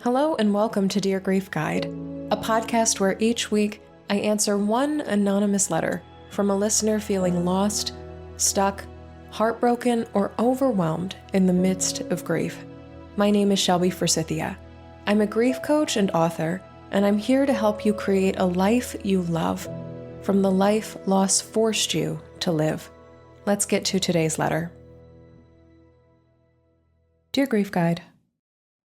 Hello and welcome to Dear Grief Guide, a podcast where each week I answer one anonymous letter from a listener feeling lost, stuck, heartbroken, or overwhelmed in the midst of grief. My name is Shelby Forsythia. I'm a grief coach and author, and I'm here to help you create a life you love from the life loss forced you to live. Let's get to today's letter. Dear Grief Guide,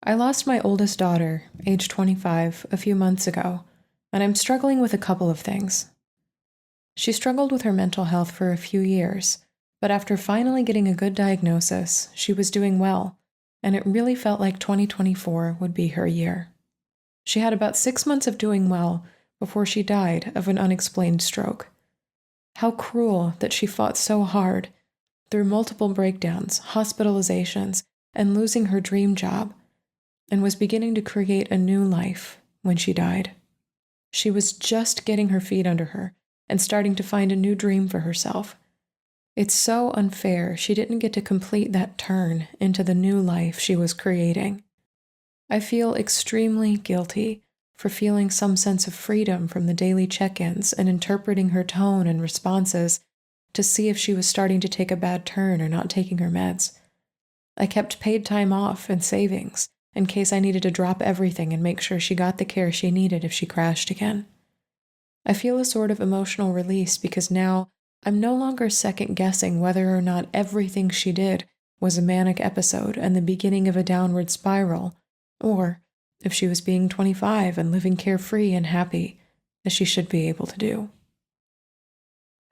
I lost my oldest daughter, age 25, a few months ago, and I'm struggling with a couple of things. She struggled with her mental health for a few years, but after finally getting a good diagnosis, she was doing well, and it really felt like 2024 would be her year. She had about 6 months of doing well before she died of an unexplained stroke. How cruel that she fought so hard, through multiple breakdowns, hospitalizations, and losing her dream job, and was beginning to create a new life when she died. She was just getting her feet under her and starting to find a new dream for herself. It's so unfair she didn't get to complete that turn into the new life she was creating. I feel extremely guilty for feeling some sense of freedom from the daily check-ins and interpreting her tone and responses to see if she was starting to take a bad turn or not taking her meds. I kept paid time off and savings in case I needed to drop everything and make sure she got the care she needed if she crashed again. I feel a sort of emotional release because now I'm no longer second-guessing whether or not everything she did was a manic episode and the beginning of a downward spiral, or if she was being 25 and living carefree and happy, as she should be able to do.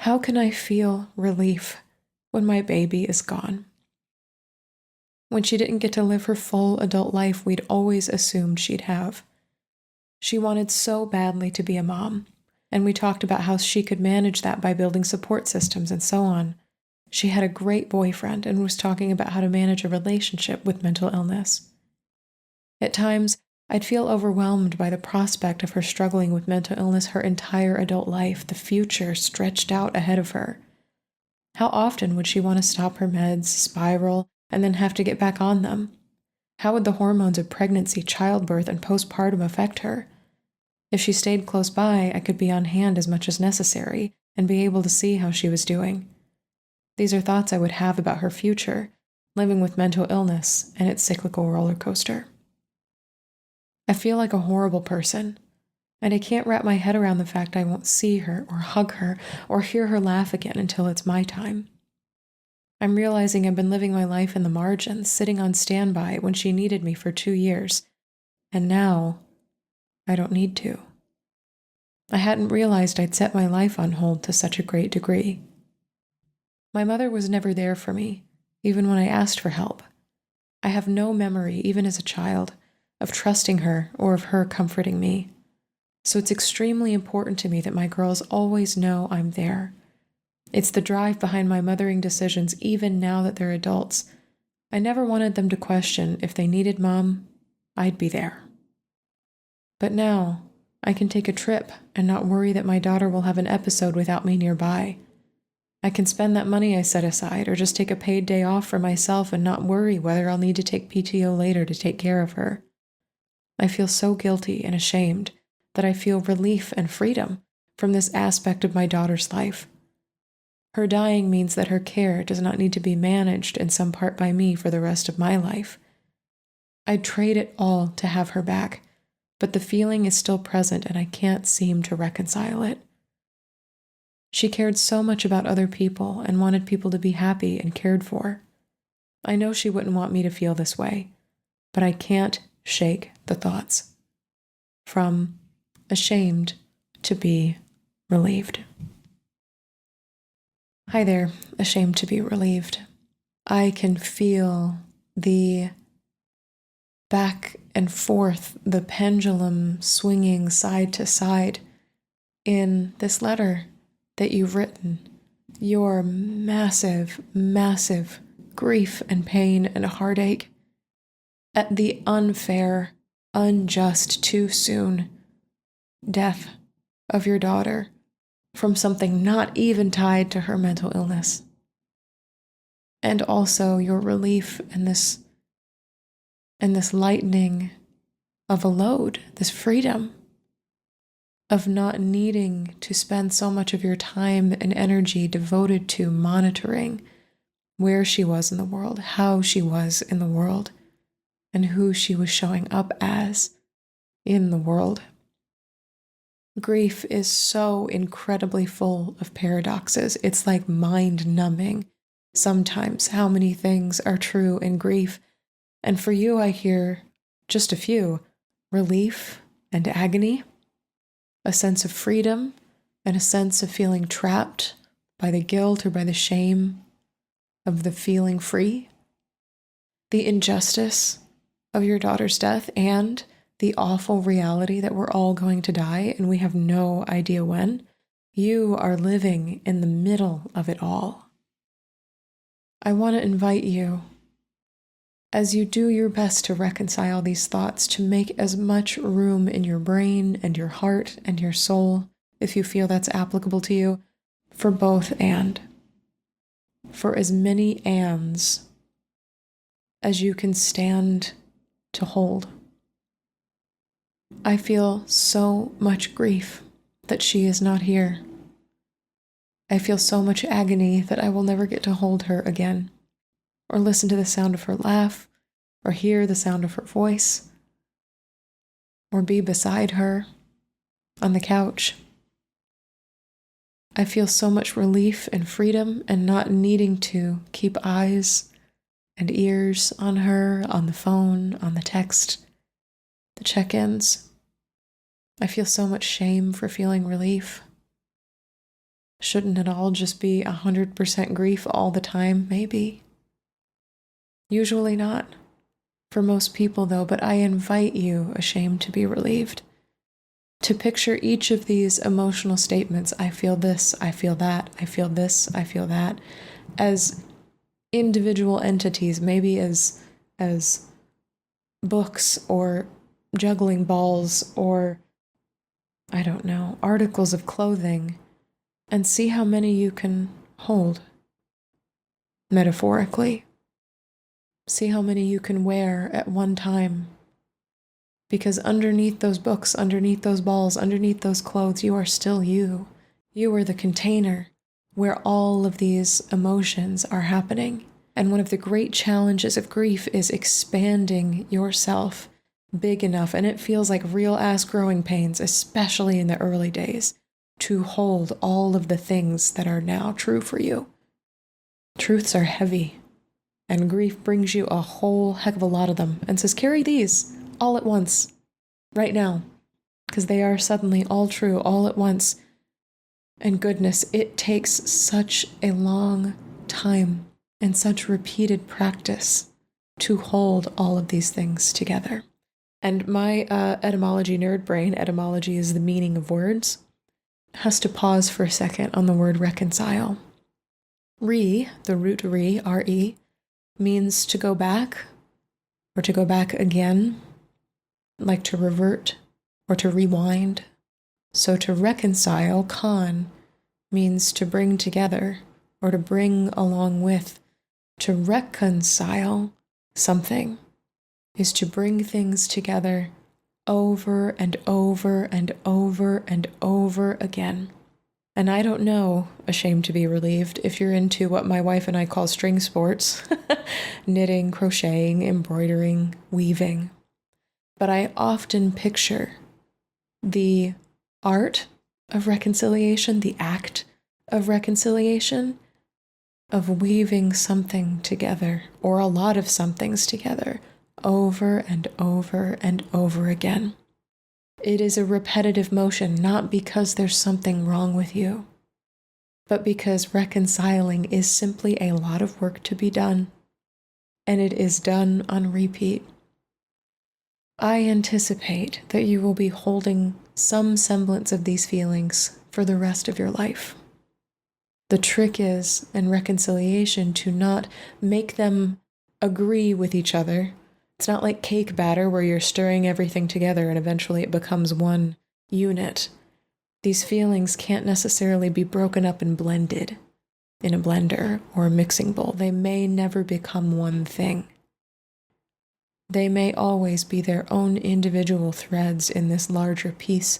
How can I feel relief when my baby is gone? When she didn't get to live her full adult life we'd always assumed she'd have. She wanted so badly to be a mom, and we talked about how she could manage that by building support systems and so on. She had a great boyfriend and was talking about how to manage a relationship with mental illness. At times, I'd feel overwhelmed by the prospect of her struggling with mental illness her entire adult life, the future stretched out ahead of her. How often would she want to stop her meds, spiral, and then have to get back on them? How would the hormones of pregnancy, childbirth, and postpartum affect her? If she stayed close by, I could be on hand as much as necessary and be able to see how she was doing. These are thoughts I would have about her future, living with mental illness and its cyclical roller coaster. I feel like a horrible person, and I can't wrap my head around the fact I won't see her or hug her or hear her laugh again until it's my time. I'm realizing I've been living my life in the margins, sitting on standby when she needed me for 2 years, and now I don't need to. I hadn't realized I'd set my life on hold to such a great degree. My mother was never there for me, even when I asked for help. I have no memory, even as a child, of trusting her or of her comforting me. So it's extremely important to me that my girls always know I'm there. It's the drive behind my mothering decisions even now that they're adults. I never wanted them to question if they needed mom, I'd be there. But now, I can take a trip and not worry that my daughter will have an episode without me nearby. I can spend that money I set aside or just take a paid day off for myself and not worry whether I'll need to take PTO later to take care of her. I feel so guilty and ashamed that I feel relief and freedom from this aspect of my daughter's life. Her dying means that her care does not need to be managed in some part by me for the rest of my life. I'd trade it all to have her back, but the feeling is still present and I can't seem to reconcile it. She cared so much about other people and wanted people to be happy and cared for. I know she wouldn't want me to feel this way, but I can't shake the thoughts. From ashamed to be relieved. Hi there, ashamed to be relieved. I can feel the back and forth, the pendulum swinging side to side in this letter that you've written. Your massive, massive grief and pain and heartache at the unfair, unjust, too soon death of your daughter from something not even tied to her mental illness. And also your relief and this lightening of a load, this freedom of not needing to spend so much of your time and energy devoted to monitoring where she was in the world, how she was in the world, and who she was showing up as in the world. Grief is so incredibly full of paradoxes. It's like mind-numbing sometimes how many things are true in grief. And for you, I hear just a few: relief and agony, a sense of freedom, and a sense of feeling trapped by the guilt or by the shame of the feeling free, the injustice of your daughter's death, and the awful reality that we're all going to die and we have no idea when. You are living in the middle of it all. I want to invite you, as you do your best to reconcile these thoughts, to make as much room in your brain and your heart and your soul, if you feel that's applicable to you, for both and. For as many ands as you can stand to hold. I feel so much grief that she is not here. I feel so much agony that I will never get to hold her again, or listen to the sound of her laugh, or hear the sound of her voice, or be beside her on the couch. I feel so much relief and freedom and not needing to keep eyes and ears on her, on the phone, on the text, the check-ins. I feel so much shame for feeling relief. Shouldn't it all just be 100% grief all the time? Maybe. Usually not. For most people, though, but I invite you, ashamed to be relieved, to picture each of these emotional statements, I feel this, I feel that, I feel this, I feel that, as individual entities, maybe as books or juggling balls or, I don't know, articles of clothing, and see how many you can hold, metaphorically. See how many you can wear at one time. Because underneath those books, underneath those balls, underneath those clothes, you are still you. You are the container where all of these emotions are happening. And one of the great challenges of grief is expanding yourself big enough, and it feels like real-ass growing pains, especially in the early days, to hold all of the things that are now true for you. Truths are heavy, and grief brings you a whole heck of a lot of them and says, carry these all at once, right now, because they are suddenly all true all at once. And goodness, it takes such a long time and such repeated practice to hold all of these things together. And my etymology nerd brain, etymology is the meaning of words, has to pause for a second on the word reconcile. Re, the root re, R-E, means to go back or to go back again, like to revert or to rewind. So to reconcile, con, means to bring together or to bring along with. To reconcile something is to bring things together over and over and over and over again. And I don't know, ashamed to be relieved, if you're into what my wife and I call string sports, knitting, crocheting, embroidering, weaving. But I often picture the art of reconciliation, the act of reconciliation, of weaving something together, or a lot of somethings together, over and over and over again. It is a repetitive motion, not because there's something wrong with you, but because reconciling is simply a lot of work to be done, and it is done on repeat. I anticipate that you will be holding some semblance of these feelings for the rest of your life. The trick is, in reconciliation, to not make them agree with each other. It's not like cake batter where you're stirring everything together and eventually it becomes one unit. These feelings can't necessarily be broken up and blended in a blender or a mixing bowl. They may never become one thing. They may always be their own individual threads in this larger piece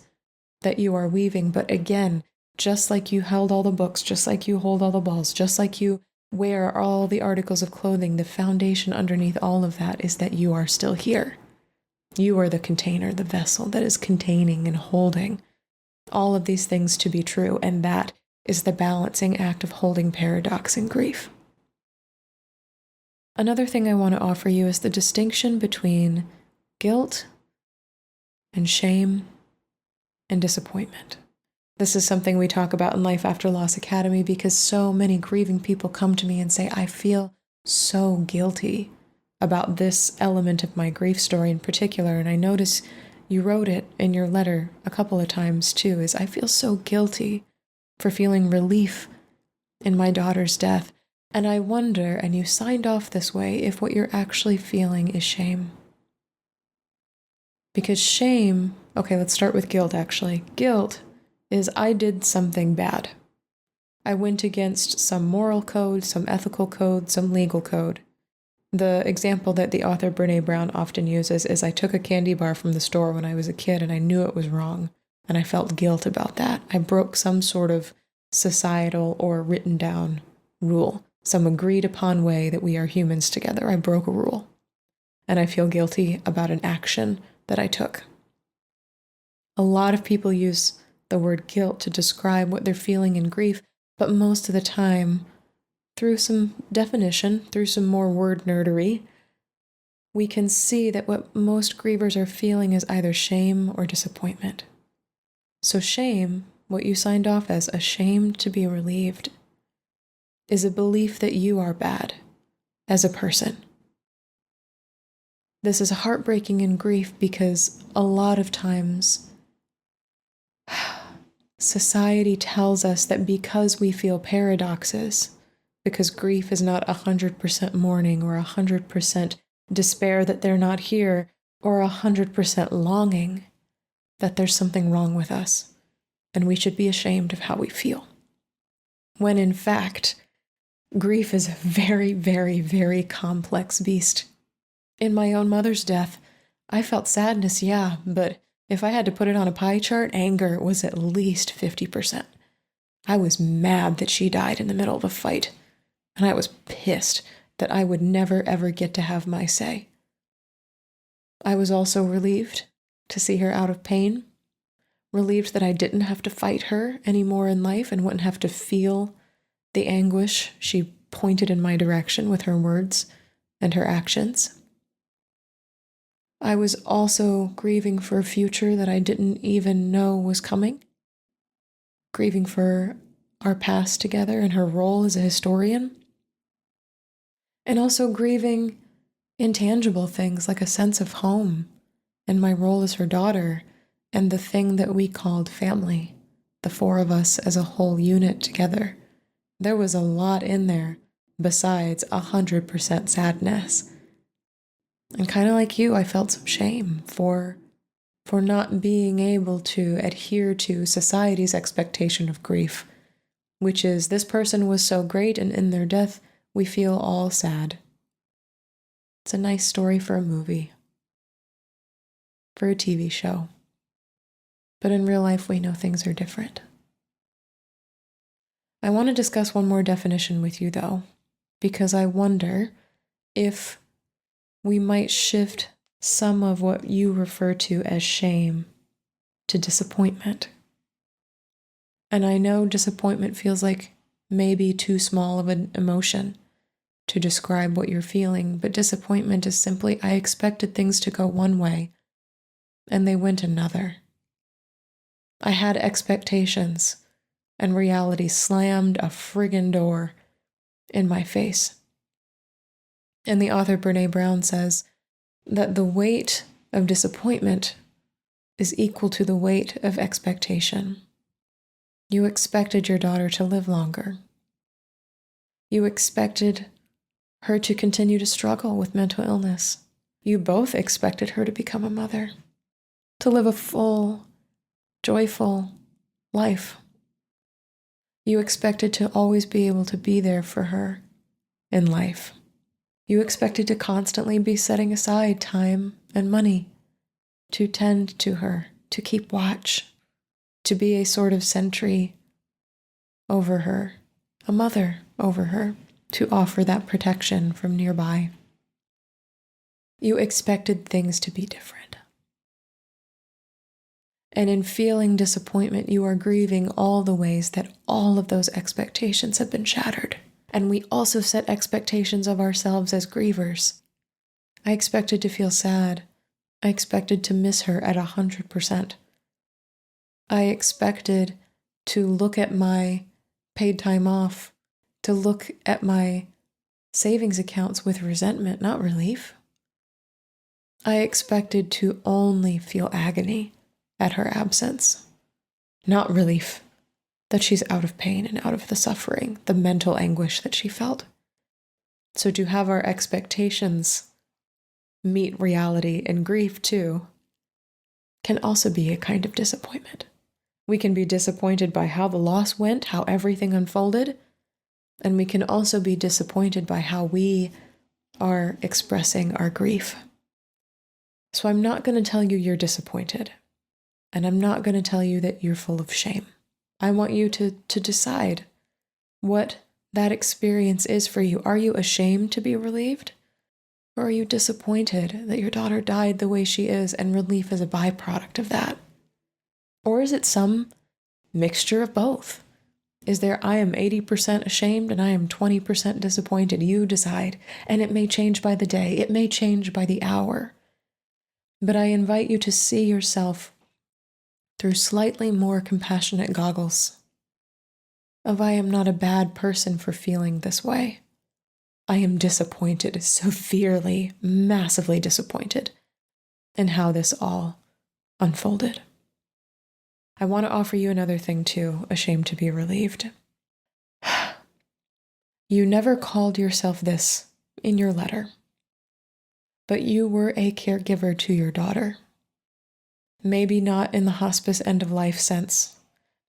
that you are weaving, but again, just like you held all the books, just like you hold all the balls, just like you wear all the articles of clothing, the foundation underneath all of that is that you are still here. You are the container, the vessel that is containing and holding all of these things to be true, and that is the balancing act of holding paradox and grief. Another thing I want to offer you is the distinction between guilt and shame and disappointment. This is something we talk about in Life After Loss Academy because so many grieving people come to me and say, I feel so guilty about this element of my grief story in particular. And I notice you wrote it in your letter a couple of times too, is I feel so guilty for feeling relief in my daughter's death. And I wonder, and you signed off this way, if what you're actually feeling is shame. Because shame, okay, let's start with guilt actually. Guilt is I did something bad. I went against some moral code, some ethical code, some legal code. The example that the author Brené Brown often uses is I took a candy bar from the store when I was a kid and I knew it was wrong, and I felt guilt about that. I broke some sort of societal or written down rule, some agreed upon way that we are humans together. I broke a rule, and I feel guilty about an action that I took. A lot of people use the word guilt to describe what they're feeling in grief, but most of the time, through some definition, through some more word nerdery, we can see that what most grievers are feeling is either shame or disappointment. So shame, what you signed off as ashamed to be relieved, is a belief that you are bad as a person. This is heartbreaking in grief because a lot of times society tells us that because we feel paradoxes, because grief is not 100% mourning or 100% despair that they're not here or 100% longing, that there's something wrong with us and we should be ashamed of how we feel. When in fact, grief is a very, very, very complex beast. In my own mother's death, I felt sadness, yeah, but if I had to put it on a pie chart, anger was at least 50%. I was mad that she died in the middle of a fight, and I was pissed that I would never ever get to have my say. I was also relieved to see her out of pain, relieved that I didn't have to fight her anymore in life and wouldn't have to feel the anguish she pointed in my direction with her words and her actions. I was also grieving for a future that I didn't even know was coming, grieving for our past together and her role as a historian, and also grieving intangible things like a sense of home and my role as her daughter and the thing that we called family, the four of us as a whole unit together. There was a lot in there besides 100% sadness. And kind of like you, I felt some shame for not being able to adhere to society's expectation of grief, which is this person was so great and in their death, we feel all sad. It's a nice story for a movie, for a TV show. But in real life, we know things are different. I want to discuss one more definition with you, though, because I wonder if we might shift some of what you refer to as shame to disappointment. And I know disappointment feels like maybe too small of an emotion to describe what you're feeling, but disappointment is simply, I expected things to go one way, and they went another. I had expectations, and reality slammed a friggin' door in my face. And the author Brené Brown says that the weight of disappointment is equal to the weight of expectation. You expected your daughter to live longer. You expected her to continue to struggle with mental illness. You both expected her to become a mother, to live a full, joyful life. You expected to always be able to be there for her in life. You expected to constantly be setting aside time and money to tend to her, to keep watch, to be a sort of sentry over her, a mother over her, to offer that protection from nearby. You expected things to be different. And in feeling disappointment, you are grieving all the ways that all of those expectations have been shattered. And we also set expectations of ourselves as grievers. I expected to feel sad. I expected to miss her at 100%. I expected to look at my paid time off, to look at my savings accounts with resentment, not relief. I expected to only feel agony at her absence, not relief that she's out of pain and out of the suffering, the mental anguish that she felt. So to have our expectations meet reality and grief too can also be a kind of disappointment. We can be disappointed by how the loss went, how everything unfolded, and we can also be disappointed by how we are expressing our grief. So I'm not going to tell you you're disappointed, and I'm not going to tell you that you're full of shame. I want you to decide what that experience is for you. Are you ashamed to be relieved? Or are you disappointed that your daughter died the way she is and relief is a byproduct of that? Or is it some mixture of both? Is there, I am 80% ashamed and I am 20% disappointed? You decide. And it may change by the day. It may change by the hour. But I invite you to see yourself through slightly more compassionate goggles of I am not a bad person for feeling this way. I am disappointed, severely, massively disappointed in how this all unfolded. I want to offer you another thing too, ashamed to be relieved. You never called yourself this in your letter, but you were a caregiver to your daughter. Maybe not in the hospice end-of-life sense,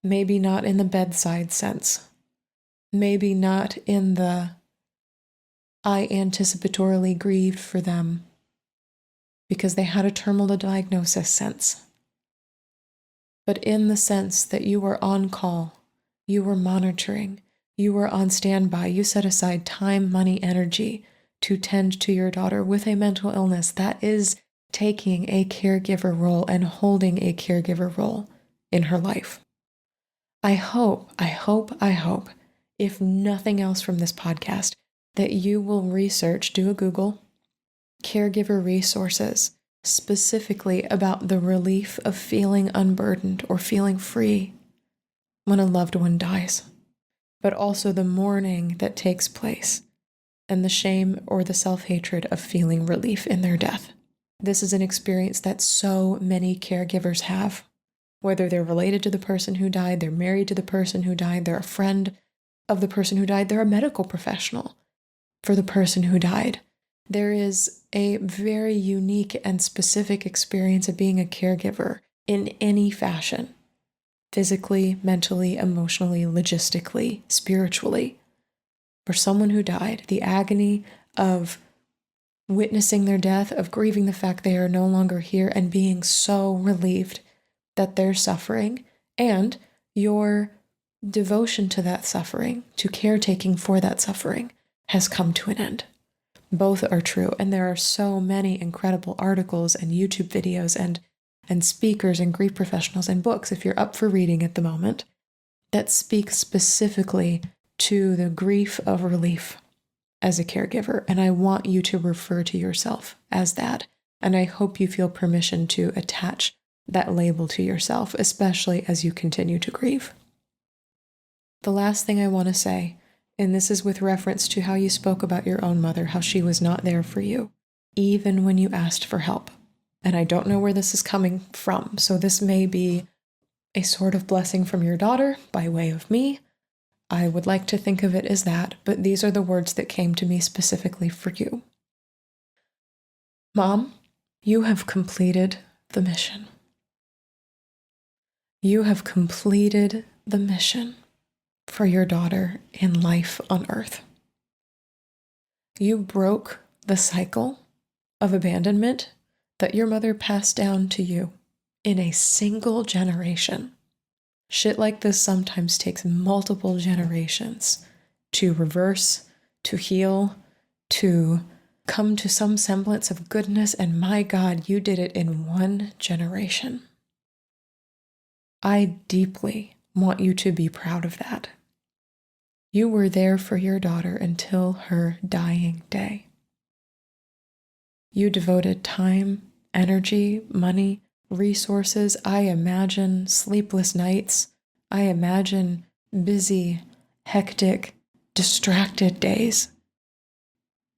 maybe not in the bedside sense, maybe not in the I anticipatorily grieved for them because they had a terminal diagnosis sense, but in the sense that you were on call, you were monitoring, you were on standby, you set aside time, money, energy to tend to your daughter with a mental illness. That is taking a caregiver role and holding a caregiver role in her life. I hope, if nothing else from this podcast, that you will research, do a Google, caregiver resources, specifically about the relief of feeling unburdened or feeling free when a loved one dies, but also the mourning that takes place and the shame or the self-hatred of feeling relief in their death. This is an experience that so many caregivers have, whether they're related to the person who died, they're married to the person who died, they're a friend of the person who died, they're a medical professional for the person who died. There is a very unique and specific experience of being a caregiver in any fashion, physically, mentally, emotionally, logistically, spiritually. For someone who died, the agony of witnessing their death, of grieving the fact they are no longer here and being so relieved that they're suffering, and your devotion to that suffering, to caretaking for that suffering, has come to an end. Both are true, and there are so many incredible articles and YouTube videos and speakers and grief professionals and books, if you're up for reading at the moment, that speak specifically to the grief of relief as a caregiver. And I want you to refer to yourself as that. And I hope you feel permission to attach that label to yourself, especially as you continue to grieve. The last thing I want to say, and this is with reference to how you spoke about your own mother, how she was not there for you, even when you asked for help. And I don't know where this is coming from, so this may be a sort of blessing from your daughter by way of me. I would like to think of it as that, but these are the words that came to me specifically for you. Mom, you have completed the mission. You have completed the mission for your daughter in life on earth. You broke the cycle of abandonment that your mother passed down to you in a single generation. Shit like this sometimes takes multiple generations to reverse, to heal, to come to some semblance of goodness, and my God, you did it in one generation. I deeply want you to be proud of that. You were there for your daughter until her dying day. You devoted time, energy, money, resources. I imagine sleepless nights. I imagine busy, hectic, distracted days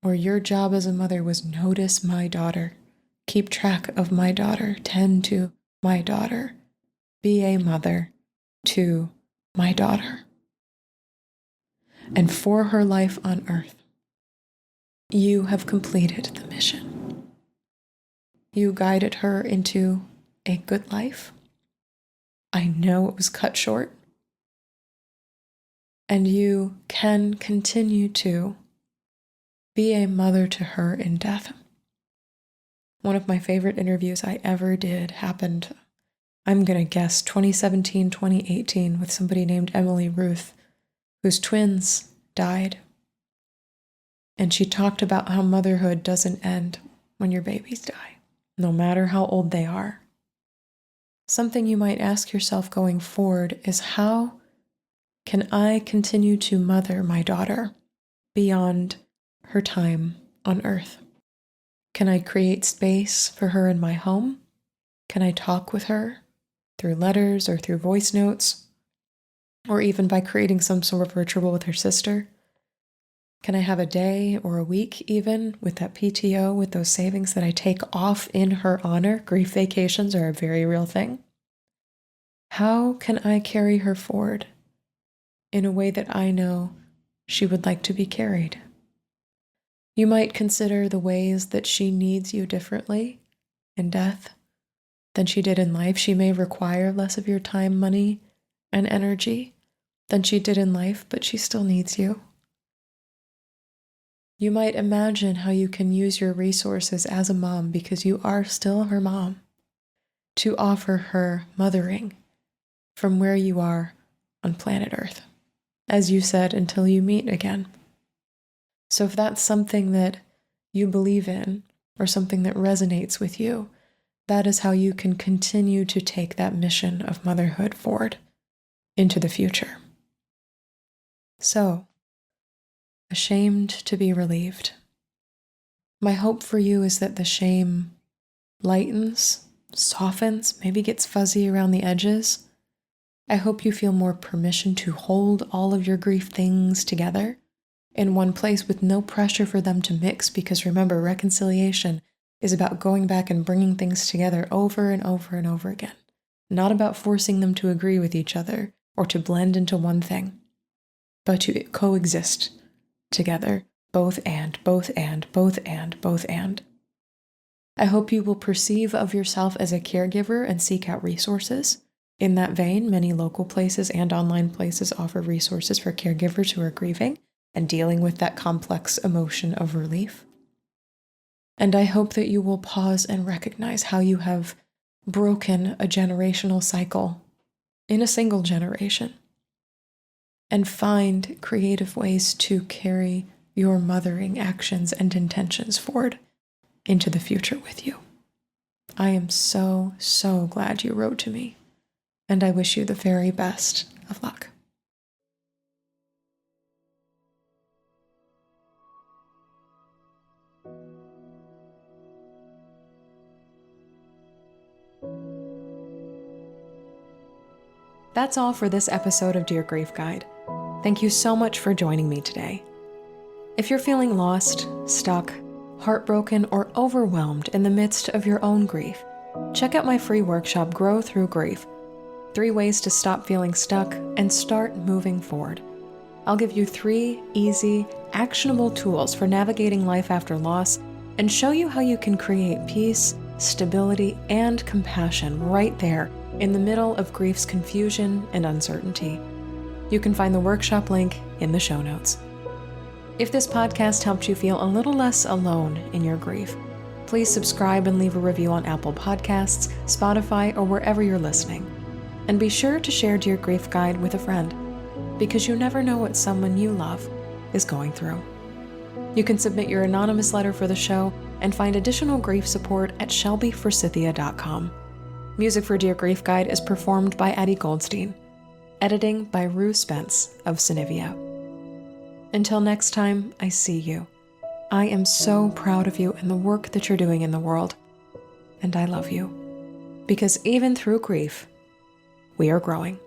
where your job as a mother was notice my daughter, keep track of my daughter, tend to my daughter, be a mother to my daughter. And for her life on earth, you have completed the mission. You guided her into a good life. I know it was cut short. And you can continue to be a mother to her in death. One of my favorite interviews I ever did happened, I'm going to guess, 2017, 2018, with somebody named Emily Ruth, whose twins died. And she talked about how motherhood doesn't end when your babies die, no matter how old they are. Something you might ask yourself going forward is, how can I continue to mother my daughter beyond her time on earth? Can I create space for her in my home? Can I talk with her through letters or through voice notes, or even by creating some sort of ritual with her sister? Can I have a day or a week even with that PTO, with those savings that I take off in her honor? Grief vacations are a very real thing. How can I carry her forward in a way that I know she would like to be carried? You might consider the ways that she needs you differently in death than she did in life. She may require less of your time, money, and energy than she did in life, but she still needs you. You might imagine how you can use your resources as a mom, because you are still her mom, to offer her mothering from where you are on planet Earth, as you said, until you meet again. So if that's something that you believe in, or something that resonates with you, that is how you can continue to take that mission of motherhood forward into the future. So, ashamed to be relieved. My hope for you is that the shame lightens, softens, maybe gets fuzzy around the edges. I hope you feel more permission to hold all of your grief things together in one place with no pressure for them to mix, because remember, reconciliation is about going back and bringing things together over and over and over again, not about forcing them to agree with each other or to blend into one thing, but to coexist together, both and. I hope you will perceive of yourself as a caregiver and seek out resources. In that vein, many local places and online places offer resources for caregivers who are grieving and dealing with that complex emotion of relief. And I hope that you will pause and recognize how you have broken a generational cycle in a single generation, and find creative ways to carry your mothering actions and intentions forward into the future with you. I am so, so glad you wrote to me, and I wish you the very best of luck. That's all for this episode of Dear Grief Guide. Thank you so much for joining me today. If you're feeling lost, stuck, heartbroken, or overwhelmed in the midst of your own grief, check out my free workshop, Grow Through Grief: 3 ways to stop feeling stuck and start moving forward. I'll give you 3 easy, actionable tools for navigating life after loss, and show you how you can create peace, stability, and compassion right there in the middle of grief's confusion and uncertainty. You can find the workshop link in the show notes. If this podcast helped you feel a little less alone in your grief, please subscribe and leave a review on Apple Podcasts, Spotify, or wherever you're listening. And be sure to share Dear Grief Guide with a friend, because you never know what someone you love is going through. You can submit your anonymous letter for the show and find additional grief support at shelbyforsythia.com. Music for Dear Grief Guide is performed by Addie Goldstein. Editing by Rue Spence of Cinevia. Until next time, I see you. I am so proud of you and the work that you're doing in the world. And I love you. Because even through grief, we are growing.